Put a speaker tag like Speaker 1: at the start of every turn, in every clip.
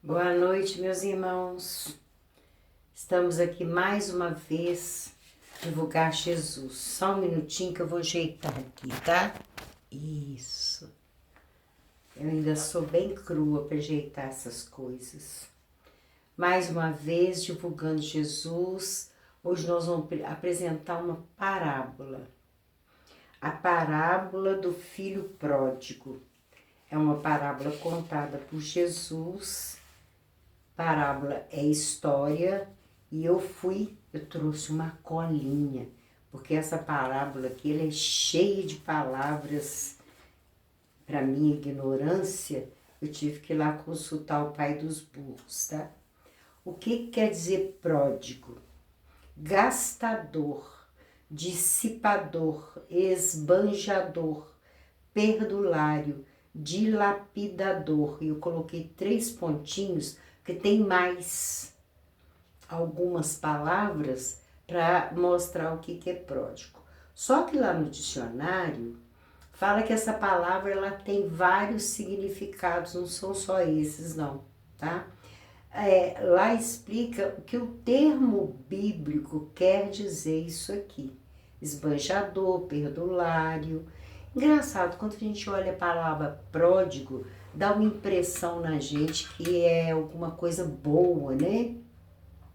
Speaker 1: Boa noite, meus irmãos. Estamos aqui mais uma vez divulgar Jesus. Só um minutinho que eu vou ajeitar aqui, tá? Isso. Eu ainda sou bem crua para ajeitar essas coisas. Mais uma vez divulgando Jesus. Hoje nós vamos apresentar uma parábola. A parábola do filho pródigo. É uma parábola contada por Jesus. Parábola é história e eu trouxe uma colinha, porque essa parábola aqui ela é cheia de palavras. Para minha ignorância, eu tive que ir lá consultar o pai dos burros, tá? O que quer dizer pródigo? Gastador, dissipador, esbanjador, perdulário, dilapidador. E eu coloquei 3 pontinhos, porque tem mais algumas palavras para mostrar o que é pródigo. Só que lá no dicionário fala que essa palavra ela tem vários significados, não são só esses não, tá? Lá explica o que o termo bíblico quer dizer isso aqui. Esbanjador, perdulário. Engraçado, quando a gente olha a palavra pródigo, dá uma impressão na gente que é alguma coisa boa, né?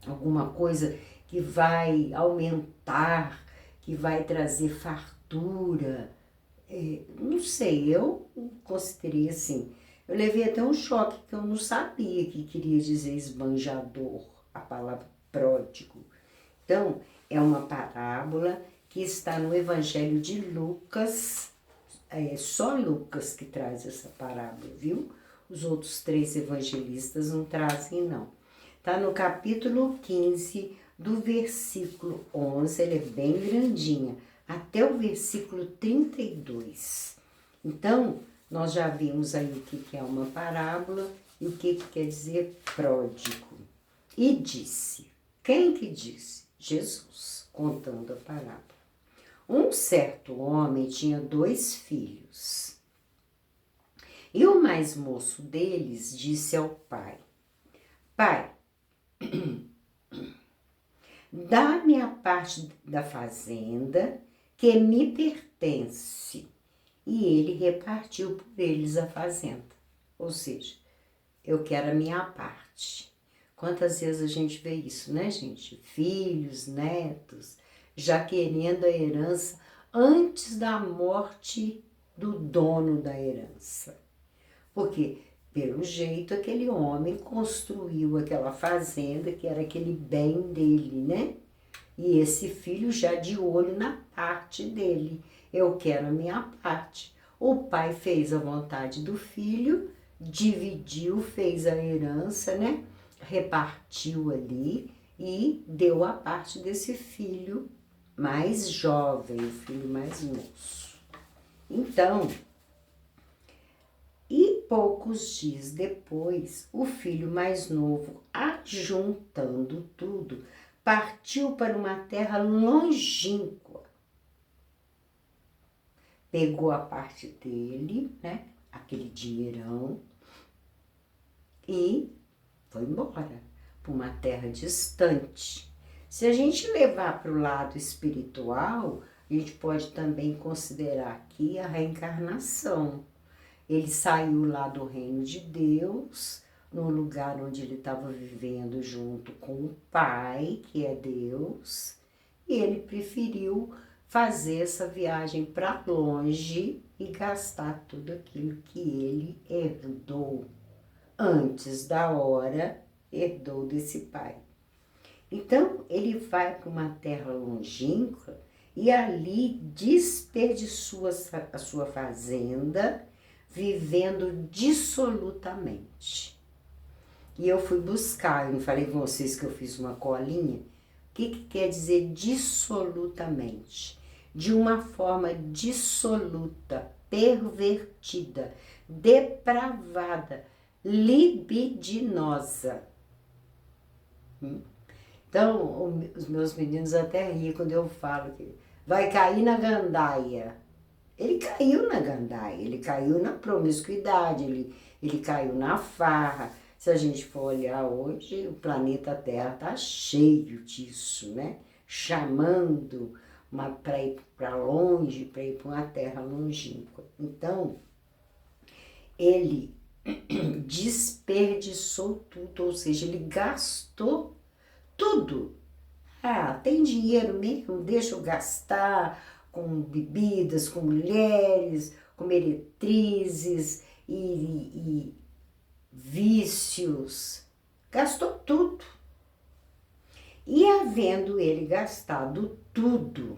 Speaker 1: Alguma coisa que vai aumentar, que vai trazer fartura. Não sei, eu considerei assim. Eu levei até um choque, que eu não sabia que queria dizer esbanjador, a palavra pródigo. Então, é uma parábola que está no Evangelho de Lucas. É só Lucas que traz essa parábola, viu? Os outros 3 evangelistas não trazem, não. Tá no capítulo 15, do versículo 11, ele é bem grandinha, até o versículo 32. Então, nós já vimos aí o que é uma parábola e o que quer dizer pródigo. E disse, quem que disse? Jesus, contando a parábola. Um certo homem tinha 2 filhos. E o mais moço deles disse ao pai, pai, dá-me a parte da fazenda que me pertence. E ele repartiu por eles a fazenda. Ou seja, eu quero a minha parte. Quantas vezes a gente vê isso, né, gente? Filhos, netos, já querendo a herança antes da morte do dono da herança. Porque, pelo jeito, aquele homem construiu aquela fazenda, que era aquele bem dele, né? E esse filho já de olho na parte dele. Eu quero a minha parte. O pai fez a vontade do filho, dividiu, fez a herança, né? Repartiu ali e deu a parte desse filho mais jovem, o filho mais moço. Então, e poucos dias depois, o filho mais novo, ajuntando tudo, partiu para uma terra longínqua. Pegou a parte dele, né, aquele dinheirão, e foi embora para uma terra distante. Se a gente levar para o lado espiritual, a gente pode também considerar aqui a reencarnação. Ele saiu lá do reino de Deus, no lugar onde ele estava vivendo junto com o Pai, que é Deus, e ele preferiu fazer essa viagem para longe e gastar tudo aquilo que ele herdou. Antes da hora, herdou desse pai. Então, ele vai para uma terra longínqua e ali desperdiçou a sua fazenda, vivendo dissolutamente. E eu fui buscar, eu não falei com vocês que eu fiz uma colinha? O que quer dizer dissolutamente? De uma forma dissoluta, pervertida, depravada, libidinosa. Então, os meus meninos até riem quando eu falo que vai cair na gandaia. Ele caiu na gandaia, ele caiu na promiscuidade, ele caiu na farra. Se a gente for olhar hoje, o planeta Terra está cheio disso, né? Chamando para ir para longe, para ir para uma terra longínqua. Então, ele desperdiçou tudo, ou seja, ele gastou tudo. Ah, tem dinheiro mesmo? Deixa eu gastar com bebidas, com mulheres, com meretrizes e vícios. Gastou tudo. E havendo ele gastado tudo,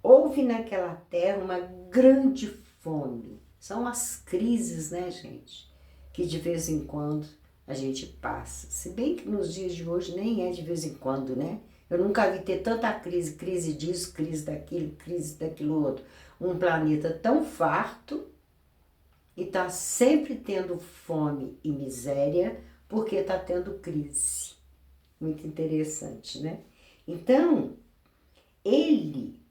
Speaker 1: houve naquela terra uma grande fome. São as crises, né, gente? Que de vez em quando a gente passa. Se bem que nos dias de hoje nem é de vez em quando, né? Eu nunca vi ter tanta crise, crise disso, crise daquilo outro. Um planeta tão farto e tá sempre tendo fome e miséria porque tá tendo crise. Muito interessante, né? Então, ele,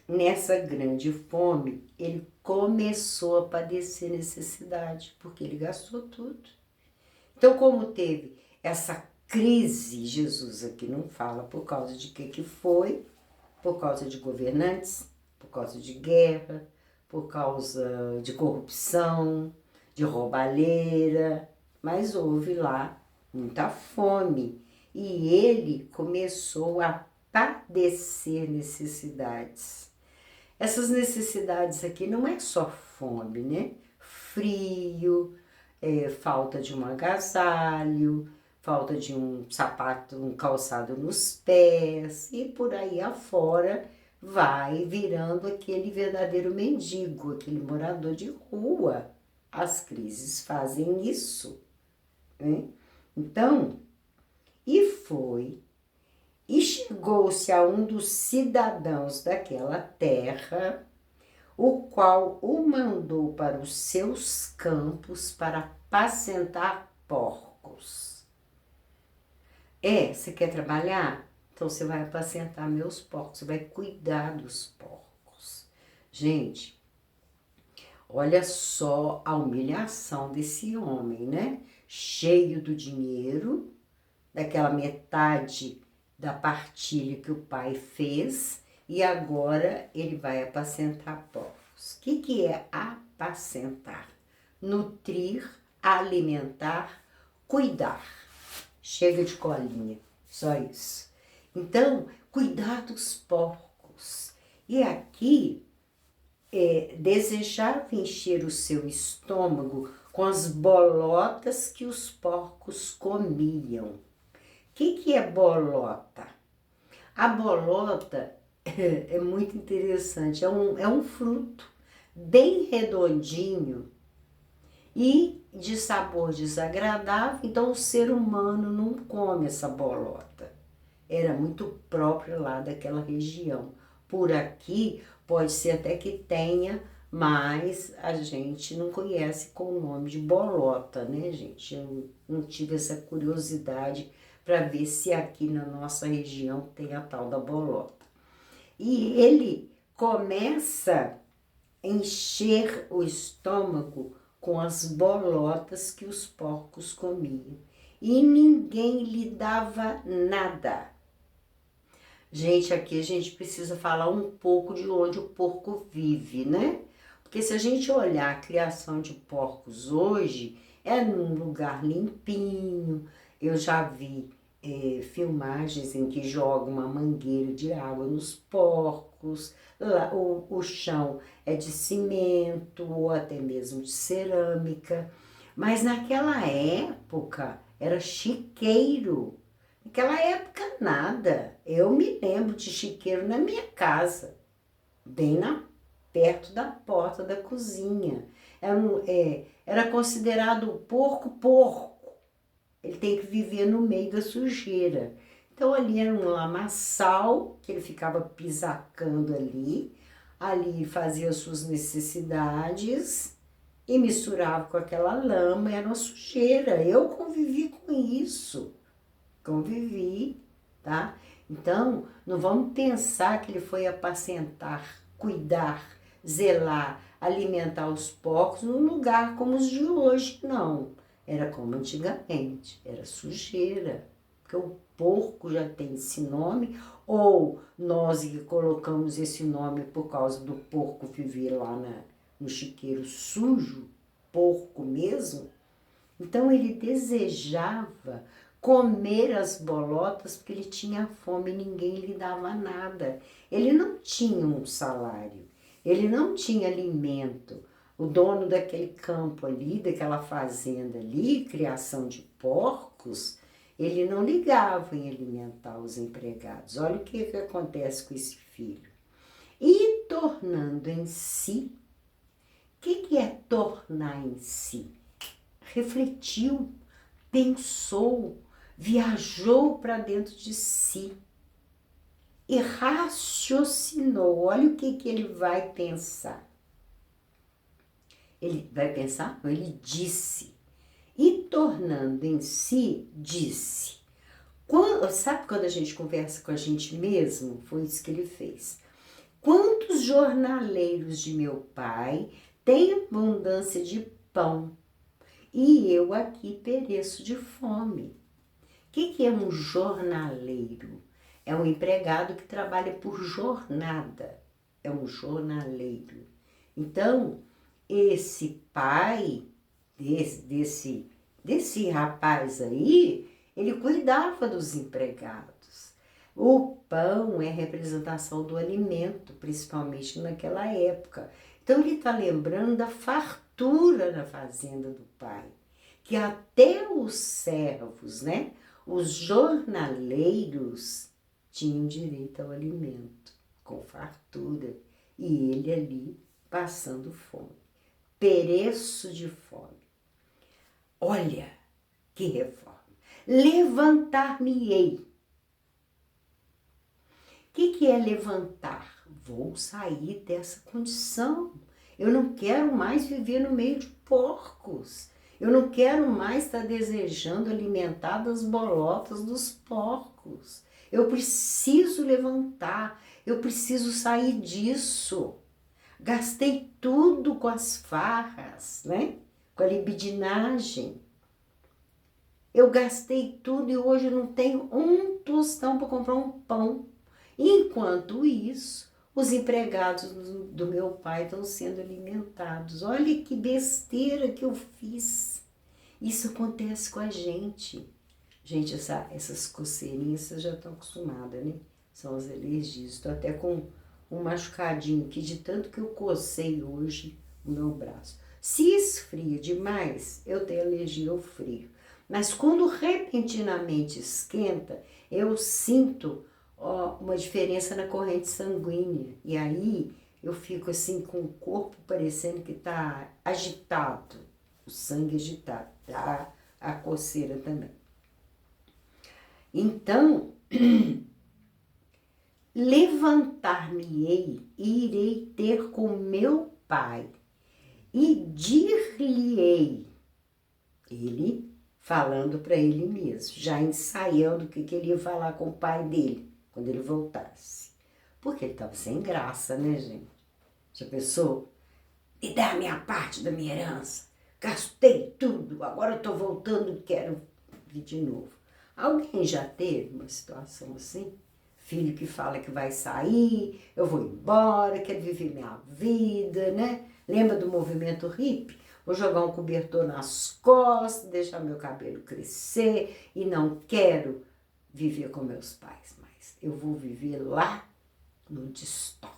Speaker 1: nessa grande fome, ele começou a padecer necessidade, porque ele gastou tudo. Então, como teve essa crise, Jesus aqui não fala por causa de que foi, por causa de governantes, por causa de guerra, por causa de corrupção, de roubalheira, mas houve lá muita fome. E ele começou a padecer necessidades. Essas necessidades aqui não é só fome, né? Frio, falta de um agasalho, falta de um sapato, um calçado nos pés, e por aí afora vai virando aquele verdadeiro mendigo, aquele morador de rua. As crises fazem isso, né? Então, e chegou-se a um dos cidadãos daquela terra, o qual o mandou para os seus campos para apacentar porcos. Você quer trabalhar? Então você vai apacentar meus porcos, você vai cuidar dos porcos. Gente, olha só a humilhação desse homem, né? Cheio do dinheiro, daquela metade da partilha que o pai fez, e agora ele vai apacentar porcos. O que é apacentar? Nutrir, alimentar, cuidar. Chega de colinha, só isso. Então, cuidar dos porcos. E aqui, desejava encher o seu estômago com as bolotas que os porcos comiam. O que é bolota? A bolota é muito interessante, é um fruto bem redondinho e de sabor desagradável, então o ser humano não come essa bolota. Era muito próprio lá daquela região. Por aqui pode ser até que tenha, mas a gente não conhece com o nome de bolota, né, gente? Eu não tive essa curiosidade para ver se aqui na nossa região tem a tal da bolota. E ele começa a encher o estômago com as bolotas que os porcos comiam. E ninguém lhe dava nada. Gente, aqui a gente precisa falar um pouco de onde o porco vive, né? Porque se a gente olhar a criação de porcos hoje, é num lugar limpinho. Eu já vi filmagens em que jogam uma mangueira de água nos porcos, lá, o chão é de cimento ou até mesmo de cerâmica. Mas naquela época era chiqueiro. Naquela época nada. Eu me lembro de chiqueiro na minha casa, bem perto da porta da cozinha. Era considerado porco. Ele tem que viver no meio da sujeira. Então ali era um lamaçal que ele ficava pisacando ali fazia suas necessidades e misturava com aquela lama, era uma sujeira. Eu convivi com isso. Tá? Então, não vamos pensar que ele foi apacentar, cuidar, zelar, alimentar os porcos num lugar como os de hoje, não. Era como antigamente, era sujeira. Porque o porco já tem esse nome, ou nós que colocamos esse nome por causa do porco viver lá no chiqueiro sujo, porco mesmo. Então ele desejava comer as bolotas porque ele tinha fome e ninguém lhe dava nada. Ele não tinha um salário, ele não tinha alimento. O dono daquele campo ali, daquela fazenda ali, criação de porcos, ele não ligava em alimentar os empregados. Olha o que acontece com esse filho. E tornando em si, o que é tornar em si? Refletiu, pensou, viajou para dentro de si e raciocinou. Olha o que ele vai pensar. Ele vai pensar? Não, ele disse. E tornando em si, disse. Sabe quando a gente conversa com a gente mesmo? Foi isso que ele fez. Quantos jornaleiros de meu pai têm abundância de pão e eu aqui pereço de fome? O que é um jornaleiro? É um empregado que trabalha por jornada. É um jornaleiro. Então, esse pai desse rapaz aí, ele cuidava dos empregados. O pão é representação do alimento, principalmente naquela época. Então ele está lembrando da fartura na fazenda do pai, que até os servos, né, os jornaleiros tinham direito ao alimento, com fartura, e ele ali passando fome. Pereço de fome. Olha que reforma. Levantar-me-ei. O que é levantar? Vou sair dessa condição. Eu não quero mais viver no meio de porcos. Eu não quero mais estar desejando alimentar das bolotas dos porcos. Eu preciso levantar. Eu preciso sair disso. Gastei tudo com as farras, né? Com a libidinagem. Eu gastei tudo e hoje eu não tenho um tostão para comprar um pão. Enquanto isso, os empregados do meu pai estão sendo alimentados. Olha que besteira que eu fiz. Isso acontece com a gente. Gente, essas coceirinhas vocês já estão acostumadas, né? São as alergias. Estou até com um machucadinho aqui de tanto que eu cocei hoje o meu braço. Se esfria demais, eu tenho alergia ao frio. Mas quando repentinamente esquenta, eu sinto uma diferença na corrente sanguínea. E aí eu fico assim com o corpo parecendo que está agitado, o sangue agitado, dá a coceira também. Então, levantar-me-ei e irei ter com meu pai e dir-lhe-ei, ele falando para ele mesmo, já ensaiando o que ele ia falar com o pai dele quando ele voltasse. Porque ele estava sem graça, né, gente? Já pensou? Me dá a minha parte da minha herança. Gastei tudo, agora eu estou voltando e quero vir de novo. Alguém já teve uma situação assim? Filho que fala que vai sair, eu vou embora, quero viver minha vida, né? Lembra do movimento hippie? Vou jogar um cobertor nas costas, deixar meu cabelo crescer e não quero viver com meus pais mais. Eu vou viver lá no destoque.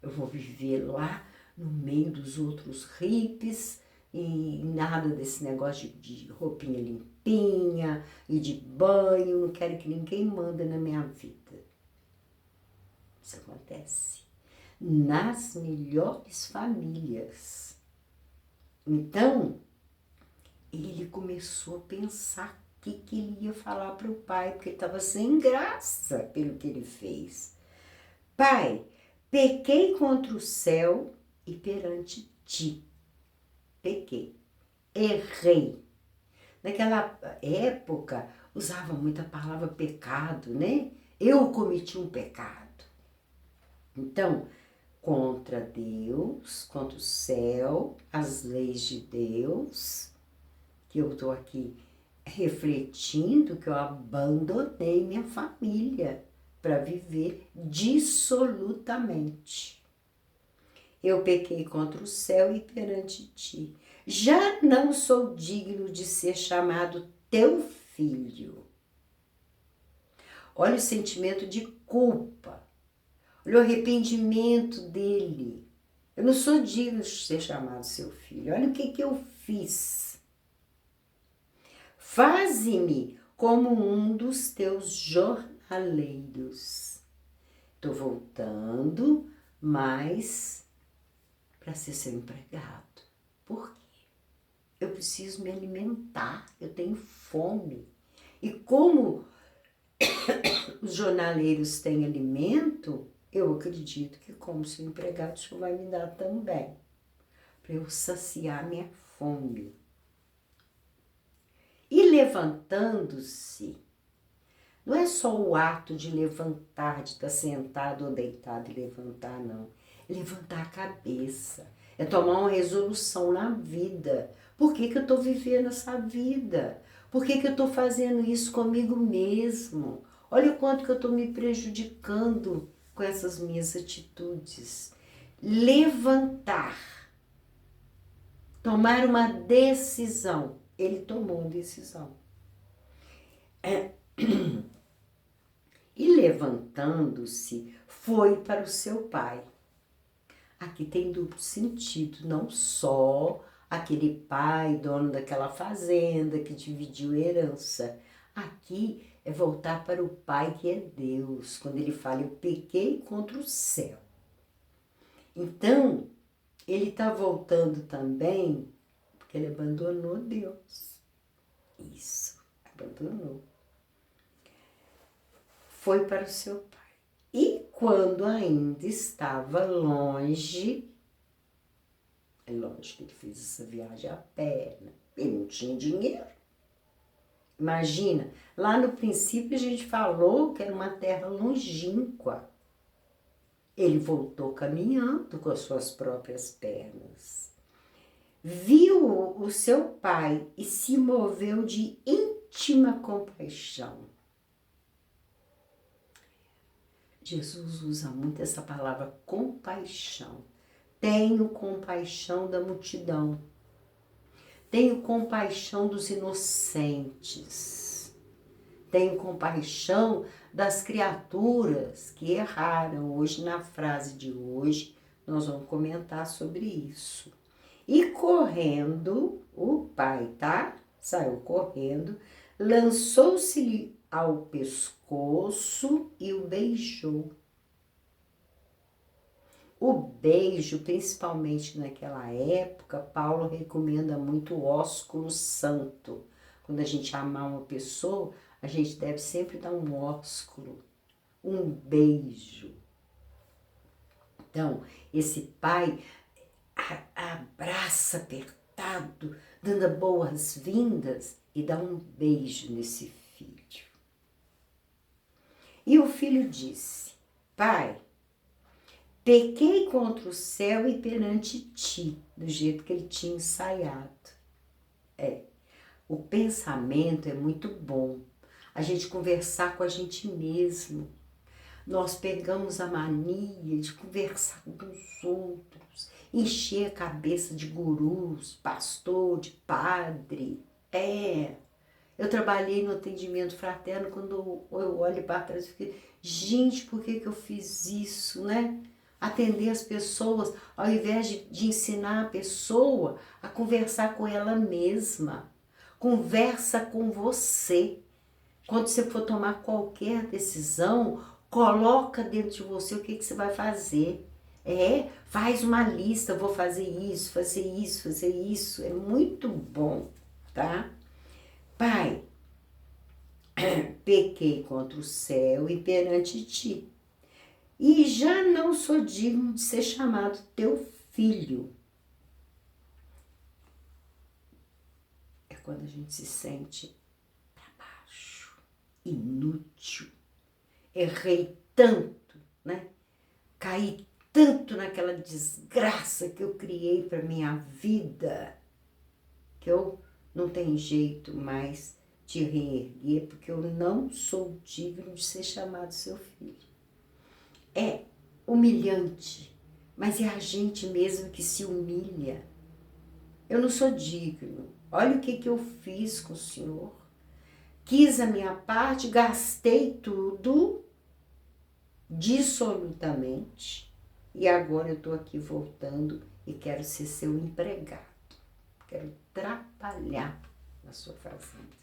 Speaker 1: Eu vou viver lá no meio dos outros hippies e nada desse negócio de roupinha limpinha e de banho. Não quero que ninguém manda na minha vida. Isso acontece nas melhores famílias. Então, ele começou a pensar o que ele ia falar para o pai, porque ele estava sem graça pelo que ele fez. Pai, pequei contra o céu e perante ti. Pequei, errei. Naquela época, usava muito a palavra pecado, né? Eu cometi um pecado. Então, contra Deus, contra o céu, as leis de Deus. O que eu estou aqui refletindo que eu abandonei minha família para viver dissolutamente. Eu pequei contra o céu e perante ti. Já não sou digno de ser chamado teu filho. Olha o sentimento de culpa. Olha o arrependimento dele. Eu não sou digno de ser chamado seu filho. Olha o que eu fiz. Faze-me como um dos teus jornaleiros. Estou voltando, mas para ser seu empregado. Por quê? Eu preciso me alimentar, eu tenho fome. E como os jornaleiros têm alimento, eu acredito que como seu empregado, o Senhor vai me dar também, para eu saciar minha fome. E levantando-se, não é só o ato de levantar, de estar sentado ou deitado e levantar, não. É levantar a cabeça, é tomar uma resolução na vida. Por que eu estou vivendo essa vida? Por que eu estou fazendo isso comigo mesmo? Olha o quanto que eu estou me prejudicando com essas minhas atitudes. Levantar, tomar uma decisão. Ele tomou uma decisão. E levantando-se, foi para o seu pai. Aqui tem duplo sentido, não só aquele pai, dono daquela fazenda que dividiu a herança. Aqui é voltar para o pai que é Deus, quando ele fala, eu pequei contra o céu. Então, ele está voltando também, porque ele abandonou Deus. Isso, abandonou. Foi para o seu pai. E quando ainda estava longe, é lógico que ele fez essa viagem a pé, né? Ele não tinha dinheiro. Imagina, lá no princípio a gente falou que era uma terra longínqua. Ele voltou caminhando com as suas próprias pernas. Viu o seu pai e se moveu de íntima compaixão. Jesus usa muito essa palavra compaixão. Tenho compaixão da multidão. Tenho compaixão dos inocentes. Tenho compaixão das criaturas que erraram. Hoje, na frase de hoje, nós vamos comentar sobre isso. E correndo, o pai, tá? Saiu correndo, lançou-se-lhe ao pescoço e o beijou. O beijo, principalmente naquela época, Paulo recomenda muito o ósculo santo. Quando a gente amar uma pessoa, a gente deve sempre dar um ósculo, um beijo. Então, esse pai abraça apertado, dando boas-vindas e dá um beijo nesse filho. E o filho disse, pai, pequei contra o céu e perante ti, do jeito que ele tinha ensaiado. O pensamento é muito bom, a gente conversar com a gente mesmo. Nós pegamos a mania de conversar com os outros, encher a cabeça de gurus, pastor, de padre. Eu trabalhei no atendimento fraterno, quando eu olho para trás e fico, gente, por que eu fiz isso, né? Atender as pessoas, ao invés de ensinar a pessoa a conversar com ela mesma. Conversa com você. Quando você for tomar qualquer decisão, coloca dentro de você o que você vai fazer. Faz uma lista, vou fazer isso, fazer isso, fazer isso. É muito bom, tá? Pai, pequei contra o céu e perante ti, e já não sou digno de ser chamado teu filho. É quando a gente se sente para baixo, inútil, errei tanto, né? Caí tanto naquela desgraça que eu criei para minha vida, que eu não tem jeito mais de reerguer, porque eu não sou digno de ser chamado seu filho. É humilhante, mas é a gente mesmo que se humilha. Eu não sou digno. Olha o que eu fiz com o Senhor. Quis a minha parte, gastei tudo dissolutamente e agora eu estou aqui voltando e quero ser seu empregado. Quero trabalhar na sua fazenda.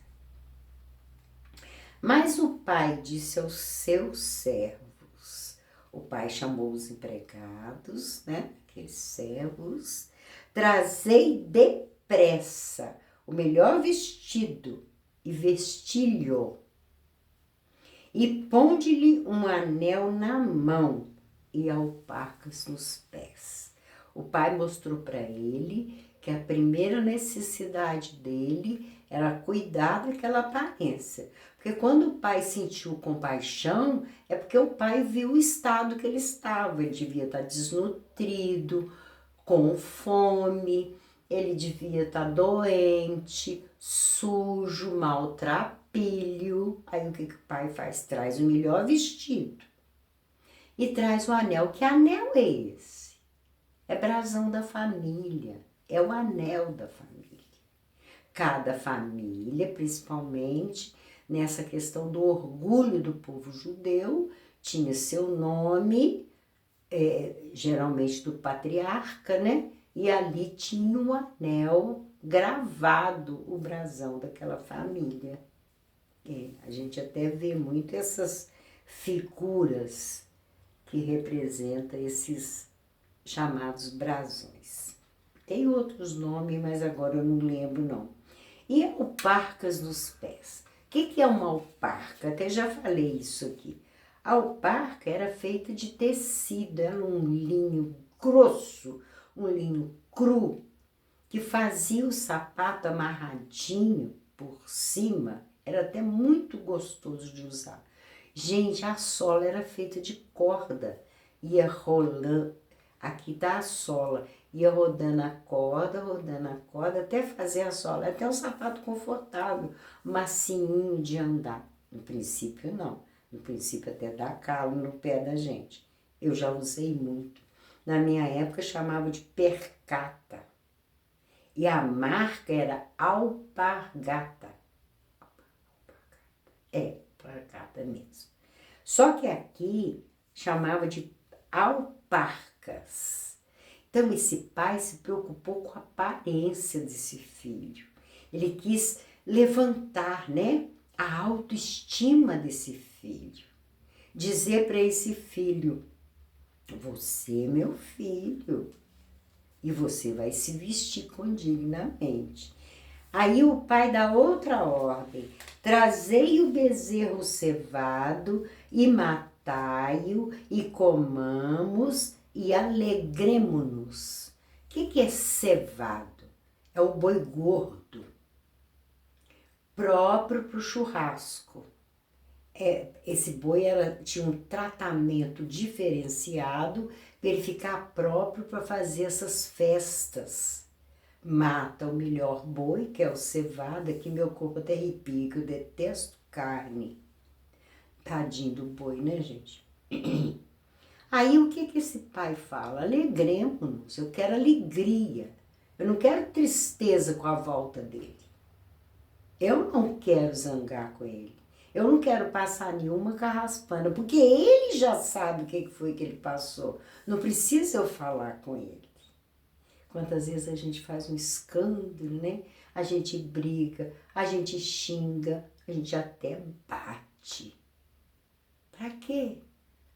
Speaker 1: Mas o pai disse aos seus servos, o pai chamou os empregados, né, aqueles servos, trazei depressa o melhor vestido e vestilho, e ponde-lhe um anel na mão e alparcas nos pés. O pai mostrou para ele que a primeira necessidade dele era cuidar daquela aparência. Porque quando o pai sentiu compaixão, é porque o pai viu o estado que ele estava. Ele devia estar desnutrido, com fome, ele devia estar doente, sujo, maltrapilho. Aí o que o pai faz? Traz o melhor vestido e traz o anel. Que anel é esse? É brasão da família, é o anel da família. Cada família, principalmente nessa questão do orgulho do povo judeu, tinha seu nome, geralmente do patriarca, né? E ali tinha um anel gravado, o brasão daquela família. A gente até vê muito essas figuras que representam esses chamados brasões. Tem outros nomes, mas agora eu não lembro não. E alparcas nos pés. O que é uma alparca? Até já falei isso aqui. A alparca era feita de tecido, era um linho grosso, um linho cru, que fazia o sapato amarradinho por cima, era até muito gostoso de usar. Gente, a sola era feita de corda, ia rolando, aqui tá a sola, ia rodando a corda, até fazer a sola, até um sapato confortável, macinho de andar. No princípio não, no princípio até dá calo no pé da gente. Eu já usei muito. Na minha época chamava de percata. E a marca era Alpargata. Alpargata mesmo. Só que aqui chamava de alparcas. Então esse pai se preocupou com a aparência desse filho. Ele quis levantar, né, a autoestima desse filho. Dizer para esse filho: você é meu filho e você vai se vestir condignamente. Aí o pai dá outra ordem: trazei o bezerro cevado e matai-o e comamos e alegremo-nos. O que é cevado? É o boi gordo, próprio para o churrasco. Esse boi tinha um tratamento diferenciado para ele ficar próprio para fazer essas festas. Mata o melhor boi, que é o cevado, que meu corpo até arrepia, que eu detesto carne. Tadinho do boi, né, gente? Aí o que esse pai fala? Alegremos-nos, eu quero alegria. Eu não quero tristeza com a volta dele. Eu não quero zangar com ele. Eu não quero passar nenhuma carraspana, porque ele já sabe o que foi que ele passou. Não precisa eu falar com ele. Quantas vezes a gente faz um escândalo, né? A gente briga, a gente xinga, a gente até bate. Pra quê?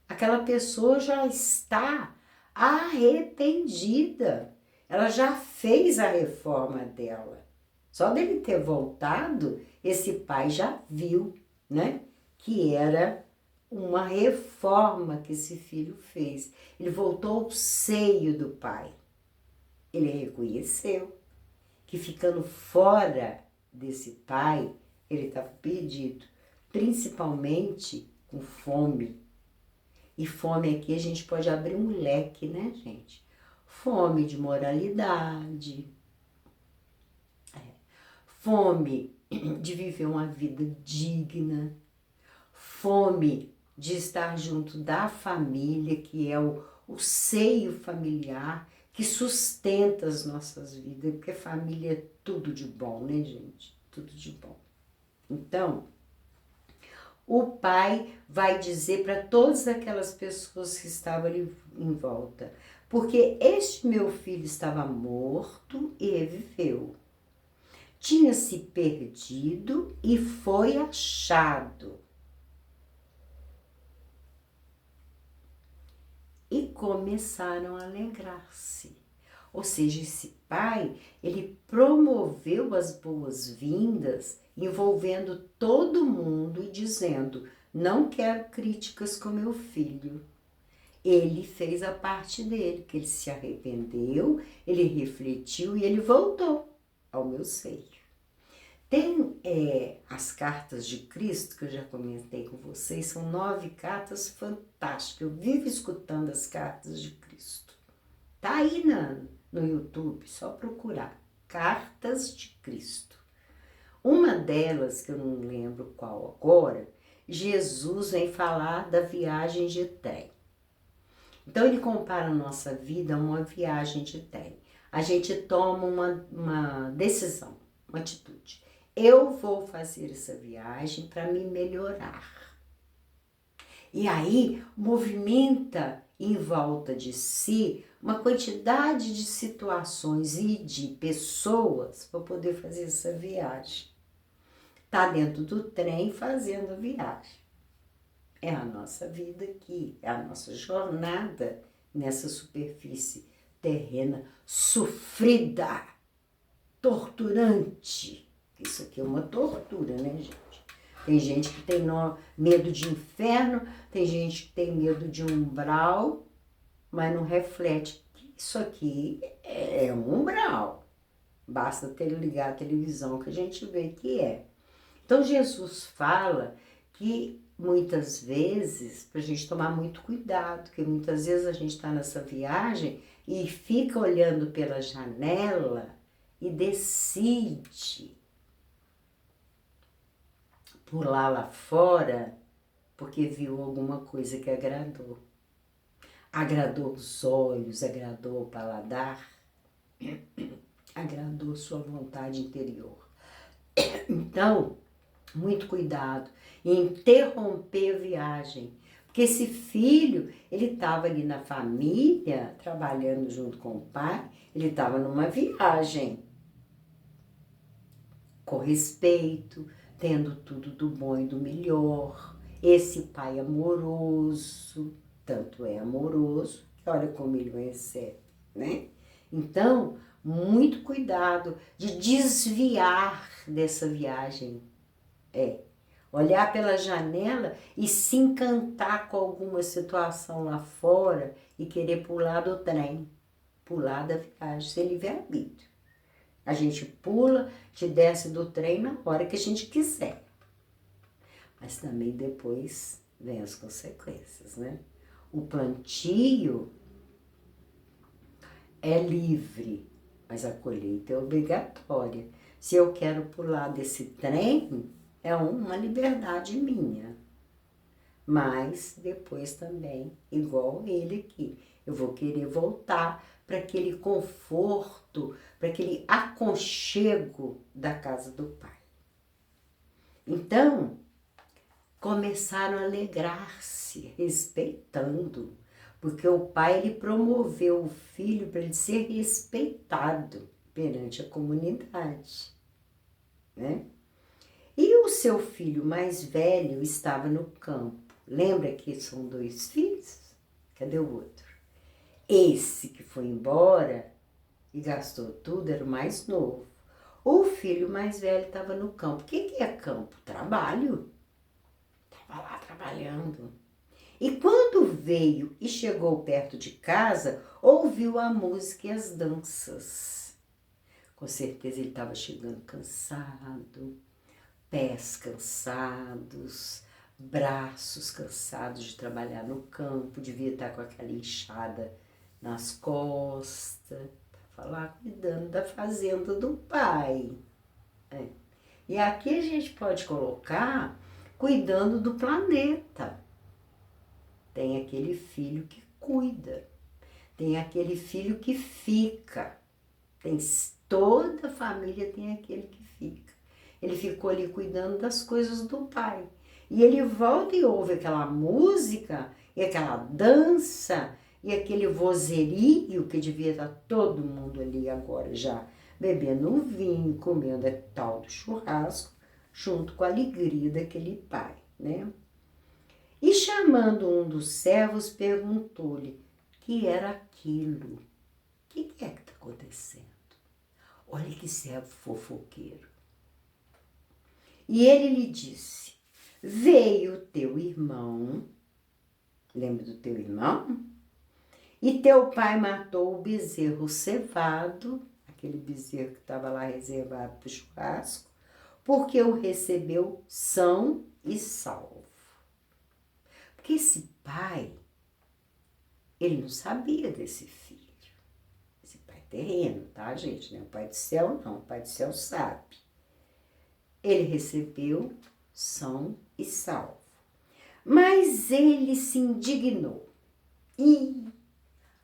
Speaker 1: Aquela pessoa já está arrependida. Ela já fez a reforma dela. Só dele ter voltado, esse pai já viu, né? Que era uma reforma que esse filho fez. Ele voltou ao seio do pai. Ele reconheceu que ficando fora desse pai, ele estava perdido, principalmente com fome. E fome aqui a gente pode abrir um leque, né, gente? Fome de moralidade, fome de viver uma vida digna, fome de estar junto da família, que é o seio familiar, que sustenta as nossas vidas, porque família é tudo de bom, né, gente? Tudo de bom. Então, o pai vai dizer para todas aquelas pessoas que estavam ali em volta, porque este meu filho estava morto e reviveu. Tinha se perdido e foi achado. E começaram a alegrar-se. Ou seja, esse pai, ele promoveu as boas-vindas, envolvendo todo mundo e dizendo: não quero críticas com meu filho. Ele fez a parte dele, que ele se arrependeu, ele refletiu e ele voltou ao meu seio. Tem as cartas de Cristo, que eu já comentei com vocês, são 9 cartas fantásticas. Eu vivo escutando as cartas de Cristo. Tá aí no YouTube, só procurar. Cartas de Cristo. Uma delas, que eu não lembro qual agora, Jesus vem falar da viagem de trem. Então ele compara a nossa vida a uma viagem de trem. A gente toma uma decisão, uma atitude. Eu vou fazer essa viagem para me melhorar. E aí movimenta em volta de si uma quantidade de situações e de pessoas para poder fazer essa viagem. Tá dentro do trem fazendo a viagem. É a nossa vida aqui, é a nossa jornada nessa superfície terrena sofrida, torturante. Isso aqui é uma tortura, né, gente? Tem gente que tem medo de inferno, tem gente que tem medo de umbral, mas não reflete que isso aqui é um umbral. Basta ligar a televisão que a gente vê que é. Então Jesus fala que muitas vezes, para a gente tomar muito cuidado, que muitas vezes a gente está nessa viagem e fica olhando pela janela e decide pular lá fora porque viu alguma coisa que agradou. Agradou os olhos, agradou o paladar, agradou sua vontade interior. Então, muito cuidado em interromper a viagem, porque esse filho, ele estava ali na família, trabalhando junto com o pai, ele estava numa viagem, com respeito, tendo tudo do bom e do melhor. Esse pai amoroso, tanto é amoroso, que olha como ele o recebe, né? Então, muito cuidado de desviar dessa viagem. Olhar pela janela e se encantar com alguma situação lá fora e querer pular do trem, pular da viagem, sem livre-arbítrio. A gente pula, te desce do trem na hora que a gente quiser. Mas também depois vem as consequências, né? O plantio é livre, mas a colheita é obrigatória. Se eu quero pular desse trem, é uma liberdade minha. Mas depois também, igual ele aqui, eu vou querer voltar para aquele conforto, para aquele aconchego da casa do pai. Então, começaram a alegrar-se, respeitando, porque o pai ele promoveu o filho para ele ser respeitado perante a comunidade, né? E o seu filho mais velho estava no campo. Lembra que são 2 filhos? Cadê o outro? Esse que foi embora e gastou tudo era o mais novo. O filho mais velho estava no campo. O que é campo? Trabalho. Estava lá trabalhando. E quando veio e chegou perto de casa, ouviu a música e as danças. Com certeza ele estava chegando cansado, pés cansados, braços cansados de trabalhar no campo, devia estar com aquela enxada nas costas, estava lá cuidando da fazenda do pai. É. E aqui a gente pode colocar cuidando do planeta. Tem aquele filho que cuida, tem aquele filho que fica, toda a família tem aquele que fica. Ele ficou ali cuidando das coisas do pai. E ele volta e ouve aquela música, e aquela dança, e aquele vozerio que devia estar todo mundo ali agora já bebendo um vinho, comendo tal do churrasco, junto com a alegria daquele pai, né? E chamando um dos servos, perguntou-lhe que era aquilo. O que é que está acontecendo? Olha que servo fofoqueiro. E ele lhe disse, veio teu irmão, lembra do teu irmão? E teu pai matou o bezerro cevado, aquele bezerro que estava lá reservado para o churrasco, porque o recebeu são e salvo. Porque esse pai, ele não sabia desse filho. Esse pai terreno, tá, gente? Não é o pai do céu, não. O pai do céu sabe. Ele recebeu são e salvo. Mas ele se indignou. E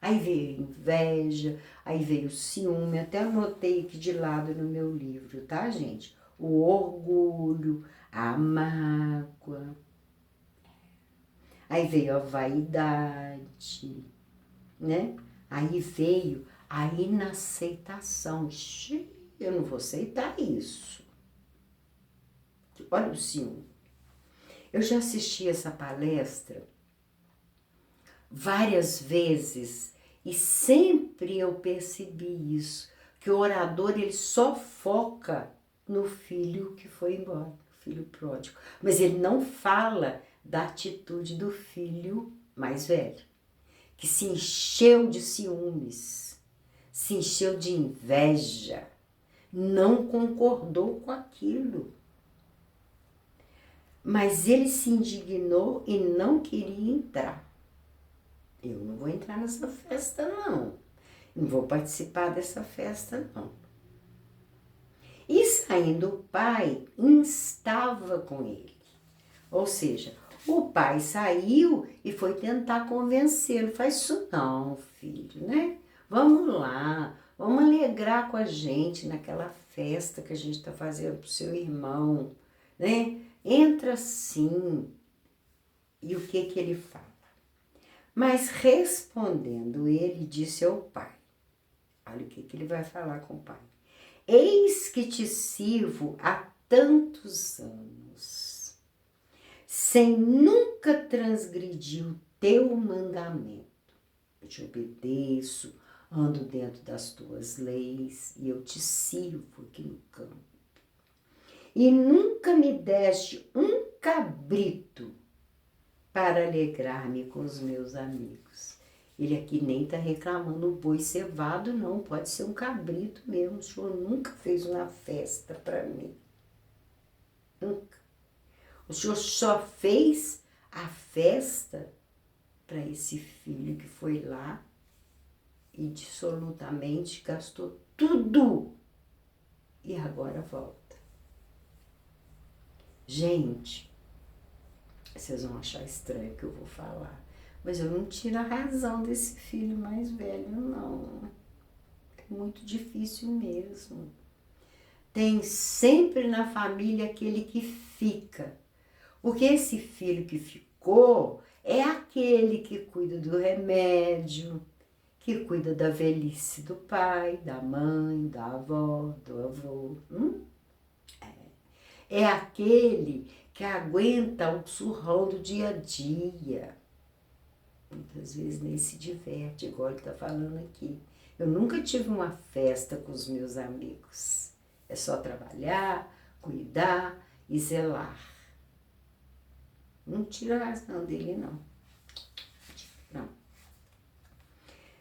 Speaker 1: aí veio a inveja, aí veio o ciúme, até anotei aqui de lado no meu livro, tá, gente? O orgulho, a mágoa. Aí veio a vaidade, né? Aí veio a inaceitação. Eu não vou aceitar isso. Olha o ciúme. Eu já assisti essa palestra várias vezes e sempre eu percebi isso, que o orador ele só foca no filho que foi embora, o filho pródigo, mas ele não fala da atitude do filho mais velho, que se encheu de ciúmes, se encheu de inveja, não concordou com aquilo. Mas ele se indignou e não queria entrar. Eu não vou entrar nessa festa, não. Não vou participar dessa festa, não. E saindo o pai, instava com ele. Ou seja, o pai saiu e foi tentar convencê-lo. Faz isso não, filho, né? Vamos lá, vamos alegrar com a gente naquela festa que a gente está fazendo pro seu irmão, né? Entra sim. E o que ele fala? Mas respondendo ele, disse ao pai. Olha o que ele vai falar com o pai. Eis que te sirvo há tantos anos, sem nunca transgredir o teu mandamento. Eu te obedeço, ando dentro das tuas leis e eu te sirvo aqui no campo. E nunca me deste um cabrito para alegrar-me com os meus amigos. Ele aqui nem está reclamando o boi cevado, não. Pode ser um cabrito mesmo. O senhor nunca fez uma festa para mim. Nunca. O senhor só fez a festa para esse filho que foi lá e dissolutamente gastou tudo. E agora volta. Gente, vocês vão achar estranho o que eu vou falar, mas eu não tiro a razão desse filho mais velho, não. É muito difícil mesmo. Tem sempre na família aquele que fica, porque esse filho que ficou é aquele que cuida do remédio, que cuida da velhice do pai, da mãe, da avó, do avô. É aquele que aguenta o surrão do dia a dia. Muitas vezes nem se diverte, igual ele está falando aqui. Eu nunca tive uma festa com os meus amigos. É só trabalhar, cuidar e zelar. Não tira a razão dele, não. Não.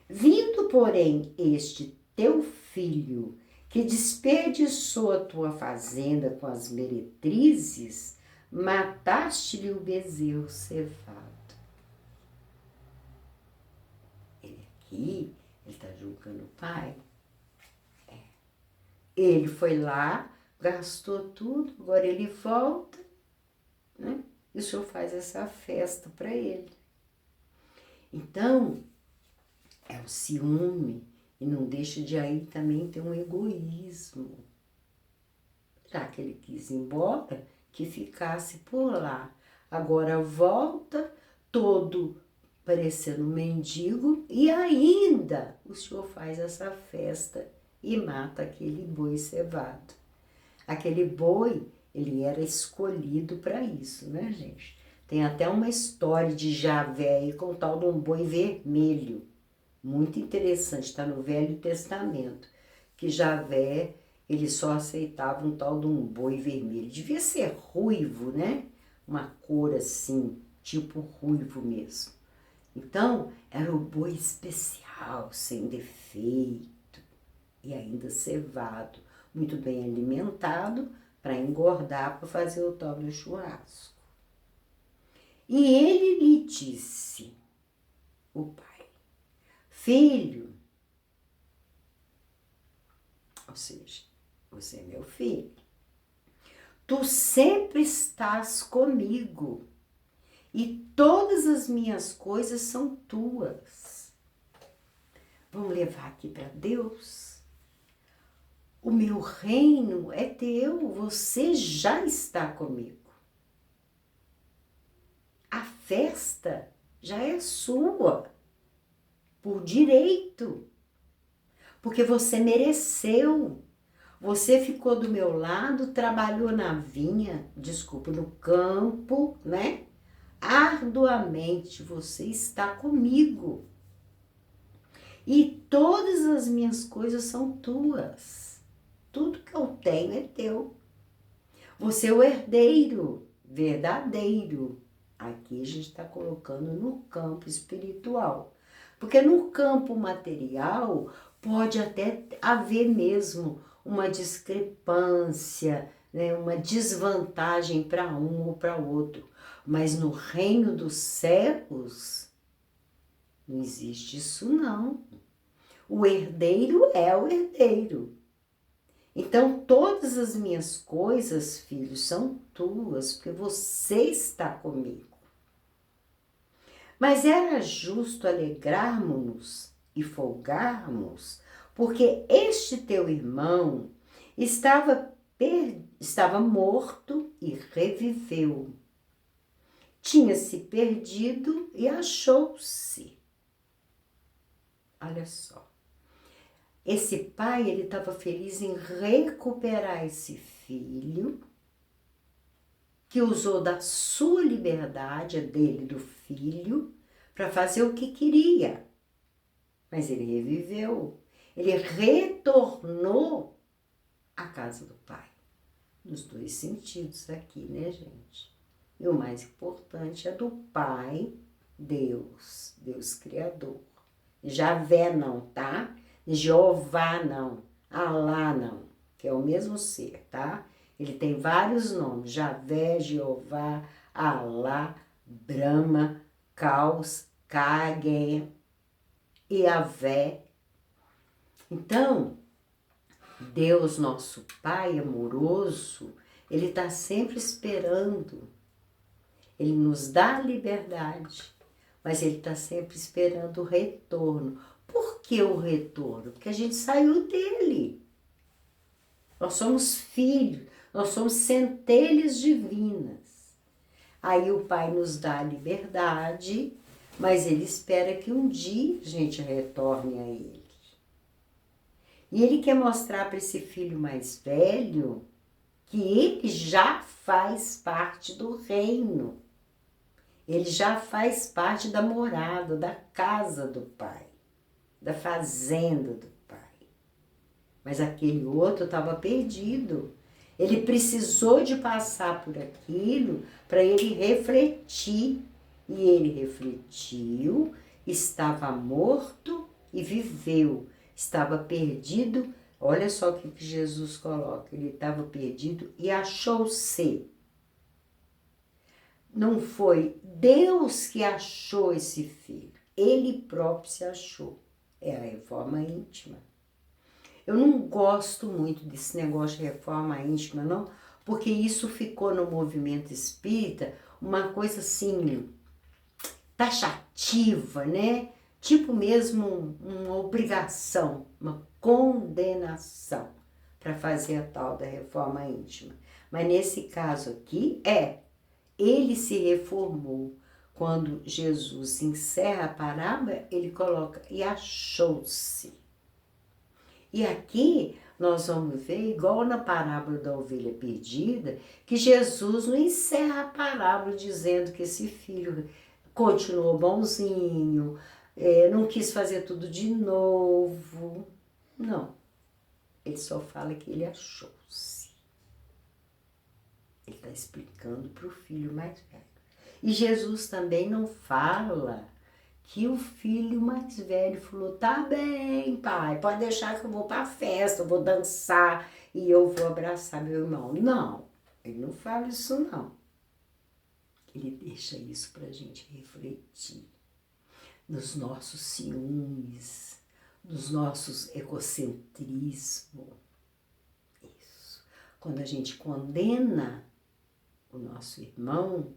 Speaker 1: Vindo, porém, este teu filho, que desperdiçou a tua fazenda com as meretrizes, mataste-lhe o bezerro cevado. Ele aqui, ele está julgando o pai. Ele foi lá, gastou tudo, agora ele volta, né? E o senhor faz essa festa para ele. Então, é o ciúme, e não deixa de aí também ter um egoísmo. Já que ele quis ir embora, que ficasse por lá. Agora volta todo parecendo um mendigo e ainda o senhor faz essa festa e mata aquele boi cevado. Aquele boi, ele era escolhido para isso, né, gente? Tem até uma história de Javé aí com o tal de um boi vermelho. Muito interessante, está no Velho Testamento. Que Javé, ele só aceitava um tal de um boi vermelho. Devia ser ruivo, né? Uma cor assim, tipo ruivo mesmo. Então, era o boi especial, sem defeito e ainda cevado, muito bem alimentado para engordar, para fazer o tal do churrasco. E ele lhe disse, o pai, filho, ou seja, você é meu filho, tu sempre estás comigo e todas as minhas coisas são tuas. Vamos levar aqui para Deus? O meu reino é teu, você já está comigo. A festa já é sua, por direito, porque você mereceu. Você ficou do meu lado, trabalhou na vinha, desculpa, no campo, né? Arduamente, você está comigo. E todas as minhas coisas são tuas. Tudo que eu tenho é teu. Você é o herdeiro verdadeiro. Aqui a gente está colocando no campo espiritual. Porque no campo material pode até haver mesmo uma discrepância, né, uma desvantagem para um ou para outro. Mas no reino dos céus não existe isso não. O herdeiro é o herdeiro. Então, todas as minhas coisas, filho, são tuas, porque você está comigo. Mas era justo alegrarmos-nos e folgarmos, porque este teu irmão estava morto e reviveu. Tinha se perdido e achou-se. Olha só. Esse pai, ele estava feliz em recuperar esse filho, que usou da sua liberdade, a dele, do filho, para fazer o que queria. Mas ele reviveu, ele retornou à casa do pai. Nos dois sentidos aqui, né, gente? E o mais importante é do pai, Deus, Deus Criador. Javé não, tá? Jeová não, Alá não, que é o mesmo ser, tá? Ele tem vários nomes, Javé, Jeová, Alá, Brahma, Caos, Kage, Iavé. Então, Deus, nosso Pai amoroso, Ele está sempre esperando. Ele nos dá a liberdade, mas Ele está sempre esperando o retorno. Por que o retorno? Porque a gente saiu dele. Nós somos filhos, nós somos centelhas divinas. Aí o Pai nos dá a liberdade, mas Ele espera que um dia a gente retorne a Ele. E Ele quer mostrar para esse filho mais velho que ele já faz parte do reino. Ele já faz parte da morada, da casa do Pai, da fazenda do Pai. Mas aquele outro estava perdido. Ele precisou de passar por aquilo para ele refletir. E ele refletiu, estava morto e viveu. Estava perdido, olha só o que Jesus coloca. Ele estava perdido e achou-se. Não foi Deus que achou esse filho. Ele próprio se achou. É a reforma íntima. Eu não gosto muito desse negócio de reforma íntima, não, porque isso ficou no movimento espírita uma coisa assim, taxativa, né? Tipo mesmo uma obrigação, uma condenação para fazer a tal da reforma íntima. Mas nesse caso aqui, ele se reformou. Quando Jesus encerra a parábola, ele coloca, e achou-se. E aqui nós vamos ver, igual na parábola da ovelha perdida, que Jesus não encerra a parábola dizendo que esse filho continuou bonzinho, não quis fazer tudo de novo. Não. Ele só fala que ele achou-se. Ele está explicando para o filho mais velho. E Jesus também não fala que o filho mais velho falou, tá bem, pai, pode deixar que eu vou para a festa, eu vou dançar e eu vou abraçar meu irmão. Não, ele não fala isso não. Ele deixa isso para a gente refletir nos nossos ciúmes, nos nossos egocentrismos. Isso. Quando a gente condena o nosso irmão,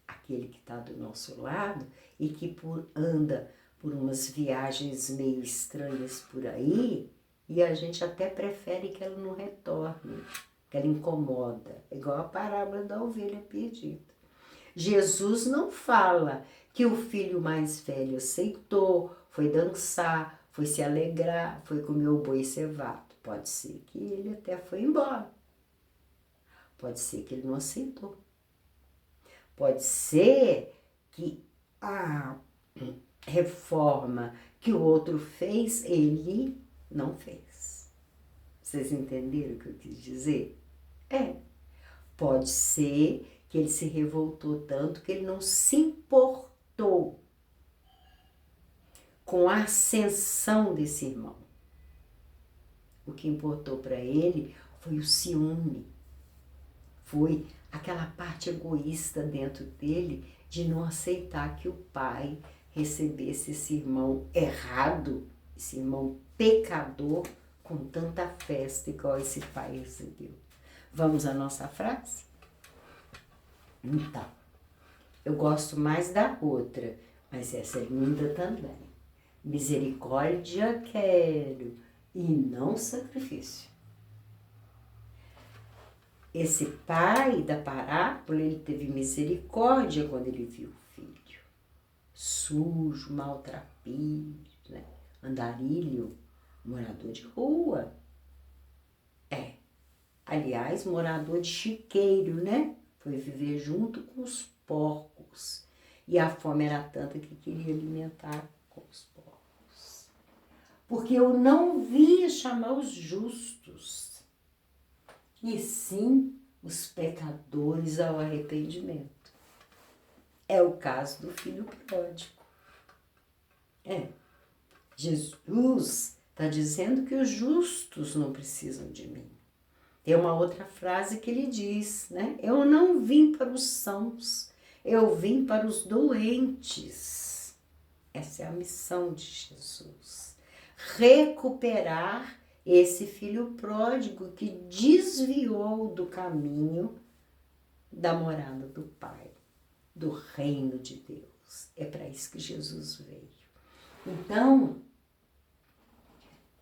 Speaker 1: aquele que está do nosso lado e que anda por umas viagens meio estranhas por aí, e a gente até prefere que ela não retorne, que ela incomoda, igual a parábola da ovelha perdida. Jesus não fala que o filho mais velho aceitou, foi dançar, foi se alegrar, foi comer o boi cevado. Pode ser que ele até foi embora. Pode ser que ele não aceitou. Pode ser que a reforma que o outro fez, ele não fez. Vocês entenderam o que eu quis dizer? Pode ser que ele se revoltou tanto que ele não se importou com a ascensão desse irmão. O que importou para ele foi o ciúme, foi aquela parte egoísta dentro dele de não aceitar que o pai recebesse esse irmão errado, esse irmão pecador, com tanta festa igual esse pai recebeu. Vamos à nossa frase? Então, eu gosto mais da outra, mas essa é linda também. Misericórdia quero e não sacrifício. Esse pai da parábola, ele teve misericórdia quando ele viu o filho. Sujo, maltrapilho, né? Andarilho, morador de rua. Aliás, morador de chiqueiro, né? Foi viver junto com os porcos. E a fome era tanta que queria alimentar com os porcos. Porque eu não vim chamar os justos, e sim os pecadores ao arrependimento. É o caso do filho pródigo. Jesus está dizendo que os justos não precisam de mim. Tem uma outra frase que ele diz, né? Eu não vim para os sãos, eu vim para os doentes. Essa é a missão de Jesus. Recuperar esse filho pródigo que desviou do caminho da morada do Pai, do reino de Deus. É para isso que Jesus veio. Então,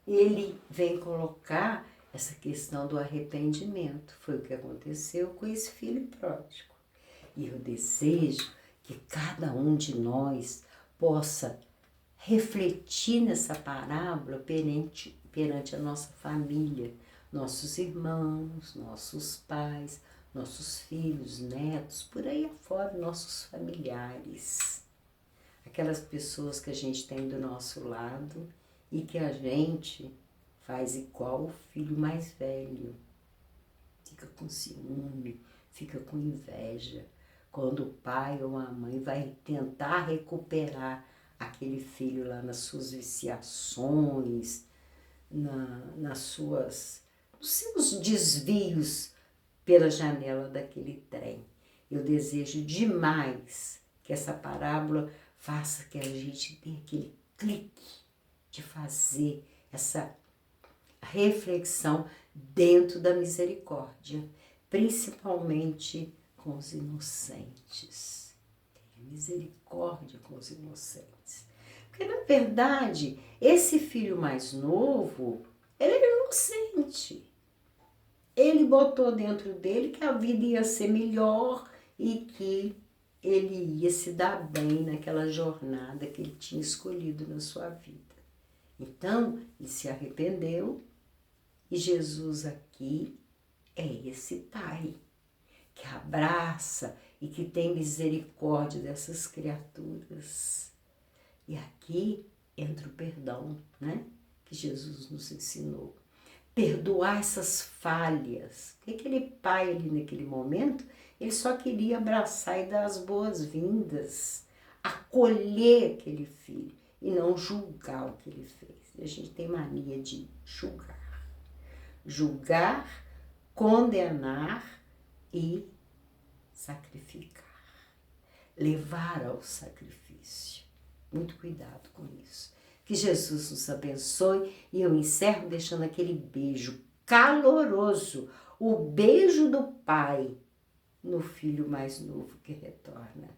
Speaker 1: ele vem colocar essa questão do arrependimento. Foi o que aconteceu com esse filho pródigo. E eu desejo que cada um de nós possa refletir nessa parábola perante a nossa família, nossos irmãos, nossos pais, nossos filhos, netos, por aí afora, nossos familiares. Aquelas pessoas que a gente tem do nosso lado e que a gente faz igual o filho mais velho. Fica com ciúme, fica com inveja. Quando o pai ou a mãe vai tentar recuperar aquele filho lá nas suas viciações, nos seus desvios pela janela daquele trem. Eu desejo demais que essa parábola faça que a gente tenha aquele clique de fazer essa reflexão dentro da misericórdia, principalmente com os inocentes. Tenha misericórdia com os inocentes. Porque, na verdade, esse filho mais novo, ele era inocente. Ele botou dentro dele que a vida ia ser melhor e que ele ia se dar bem naquela jornada que ele tinha escolhido na sua vida. Então, ele se arrependeu e Jesus aqui é esse pai que abraça e que tem misericórdia dessas criaturas. E aqui entra o perdão, né? Que Jesus nos ensinou. Perdoar essas falhas. Porque aquele pai ali naquele momento, ele só queria abraçar e dar as boas-vindas, acolher aquele filho e não julgar o que ele fez. A gente tem mania de julgar. Julgar, condenar e sacrificar. Levar ao sacrifício. Muito cuidado com isso. Que Jesus nos abençoe e eu encerro deixando aquele beijo caloroso, o beijo do Pai no filho mais novo que retorna.